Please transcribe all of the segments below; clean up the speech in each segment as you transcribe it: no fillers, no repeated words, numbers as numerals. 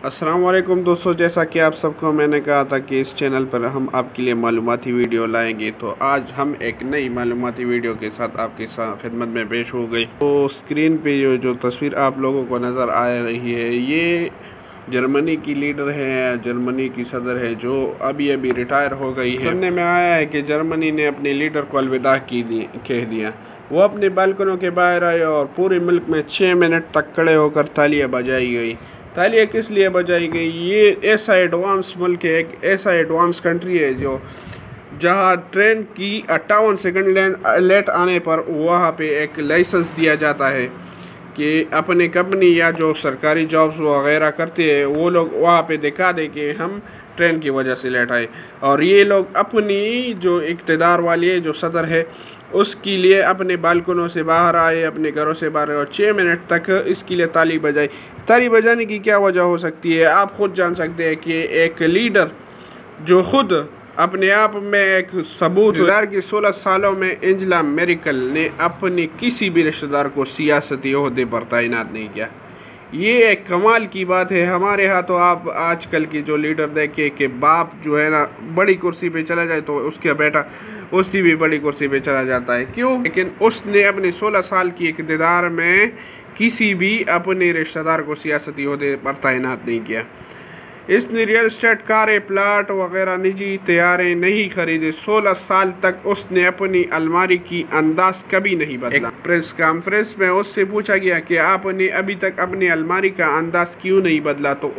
अस्सलाम वालेकुम दोस्तों, जैसा कि आप सबको मैंने कहा था कि इस चैनल पर हम आपके लिए मालूमाती वीडियो लाएंगे, तो आज हम एक नई मालूमाती वीडियो के साथ आपकी खिदमत में पेश हो गई। तो स्क्रीन पे जो तस्वीर आप लोगों को नज़र आ रही है, ये जर्मनी की लीडर है, जर्मनी की सदर है, जो अभी रिटायर हो गई है। सुनने में आया है कि जर्मनी ने अपने लीडर को अलविदा कह दिया। वो अपने बालकनों के बाहर आए और पूरे मुल्क में 6 मिनट तक खड़े होकर तालियां बजाई गई। तालियां किस लिए बजाई गई? ये ऐसा एडवांस मुल्क है, एक ऐसा एडवांस कंट्री है जो जहाँ ट्रेन की 58 सेकंड लेट आने पर वहाँ पे एक लाइसेंस दिया जाता है कि अपने कंपनी या जो सरकारी जॉब्स वगैरह करते हैं वो लोग वहाँ पे दिखा दे कि हम ट्रेन की वजह से लेट आए। और ये लोग अपनी जो इक़्तिदार वाली है, जो सदर है, उसके लिए अपने बालकनों से बाहर आए, अपने घरों से बाहर आए और 6 मिनट तक इसके लिए ताली बजाई। ताली बजाने की क्या वजह हो सकती है? आप खुद जान सकते हैं कि एक लीडर जो खुद अपने आप में एक सबूत की 16 सालों में एंजेला मेरिकल ने अपने किसी भी रिश्तेदार को सियासती ओहदे पर तैनात नहीं किया। ये एक कमाल की बात है। हमारे यहाँ तो आप आजकल की जो लीडर देखे कि बाप जो है ना बड़ी कुर्सी पे चला जाए तो उसका बेटा उसकी भी बड़ी कुर्सी पे चला जाता है। क्यों? लेकिन उसने अपने 16 साल की इक़्तिदार में किसी भी अपने रिश्तेदार को सियासती ओहदे पर तैनात नहीं किया। इसने रियल एस्टेट, कारें, प्लाट वगैरह, निजी तैयारें नहीं खरीदे। 16 साल तक उसने अपनी अलमारी की अंदाज कभी नहीं बदला। एक प्रेस कॉन्फ्रेंस में उससे पूछा गया कि आपने अभी तक अपनी अलमारी का अंदाज क्यों नहीं बदला, तो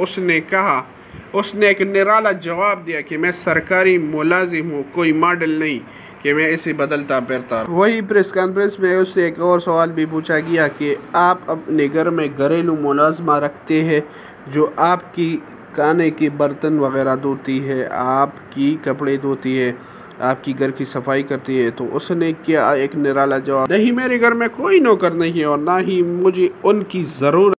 उसने एक निराला जवाब दिया कि मैं सरकारी मुलाजिम हूँ, कोई मॉडल नहीं कि मैं इसे बदलता फिरता। वही प्रेस कॉन्फ्रेंस में उससे एक और सवाल भी पूछा गया कि आप अपने घर में घरेलू मुलाजमा रखते हैं जो आपकी खाने के बर्तन वगैरह धोती है, आपकी कपड़े धोती है, आपकी घर की सफाई करती है? तो उसने क्या एक निराला जवाब, नहीं, मेरे घर में कोई नौकर नहीं है और ना ही मुझे उनकी ज़रूरत।